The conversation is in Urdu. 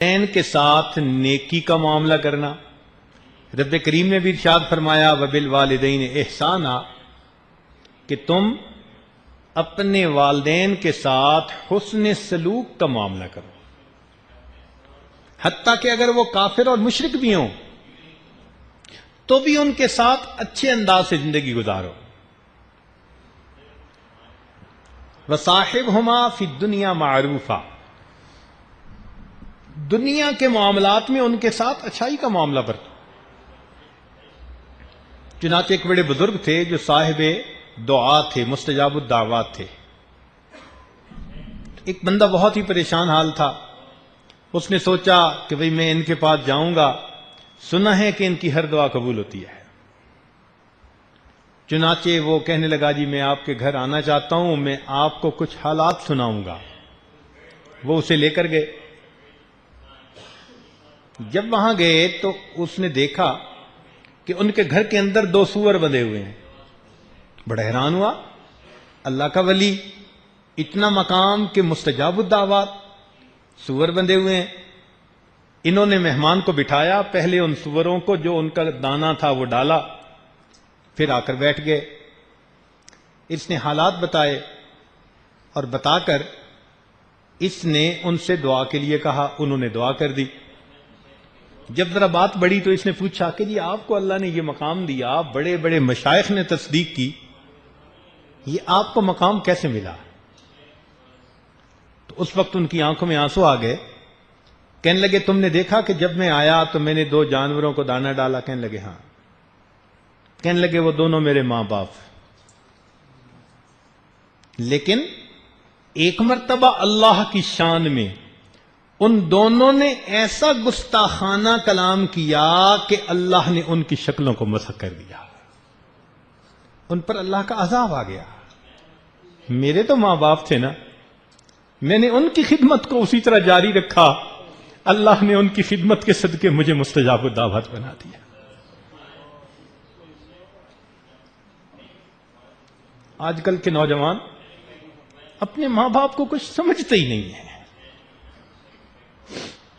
والدین کے ساتھ نیکی کا معاملہ کرنا. رب کریم نے بھی ارشاد فرمایا وبالوالدین احسانا کہ تم اپنے والدین کے ساتھ حسن سلوک کا معاملہ کرو، حتیٰ کہ اگر وہ کافر اور مشرک بھی ہوں تو بھی ان کے ساتھ اچھے انداز سے زندگی گزارو. وصاحبہما فی الدنیا معروفا، دنیا کے معاملات میں ان کے ساتھ اچھائی کا معاملہ برتو. چنانچہ ایک بڑے بزرگ تھے جو صاحب دعا تھے، مستجاب الدعوات تھے. ایک بندہ بہت ہی پریشان حال تھا. اس نے سوچا کہ بھئی میں ان کے پاس جاؤں گا، سنا ہے کہ ان کی ہر دعا قبول ہوتی ہے. چنانچہ وہ کہنے لگا جی میں آپ کے گھر آنا چاہتا ہوں، میں آپ کو کچھ حالات سناؤں گا. وہ اسے لے کر گئے. جب وہاں گئے تو اس نے دیکھا کہ ان کے گھر کے اندر 2 سور بندھے ہوئے ہیں. بڑا حیران ہوا، اللہ کا ولی، اتنا مقام کہ مستجاب الدعوات، سور بندھے ہوئے ہیں. انہوں نے مہمان کو بٹھایا، پہلے ان سوروں کو جو ان کا دانہ تھا وہ ڈالا، پھر آ کر بیٹھ گئے. اس نے حالات بتائے اور بتا کر اس نے ان سے دعا کے لیے کہا. انہوں نے دعا کر دی. جب ذرا بات بڑھی تو اس نے پوچھا کہ جی آپ کو اللہ نے یہ مقام دیا، بڑے بڑے مشائخ نے تصدیق کی، یہ آپ کو مقام کیسے ملا؟ تو اس وقت ان کی آنکھوں میں آنسو آ گئے. کہنے لگے تم نے دیکھا کہ جب میں آیا تو میں نے 2 جانوروں کو دانہ ڈالا؟ کہنے لگے ہاں. کہنے لگے وہ دونوں میرے ماں باپ، لیکن ایک مرتبہ اللہ کی شان میں ان دونوں نے ایسا گستاخانہ کلام کیا کہ اللہ نے ان کی شکلوں کو مسخ کر دیا، ان پر اللہ کا عذاب آ گیا. میرے تو ماں باپ تھے نا، میں نے ان کی خدمت کو اسی طرح جاری رکھا، اللہ نے ان کی خدمت کے صدقے مجھے مستجاب الدعوات بنا دیا. آج کل کے نوجوان اپنے ماں باپ کو کچھ سمجھتے ہی نہیں ہیں.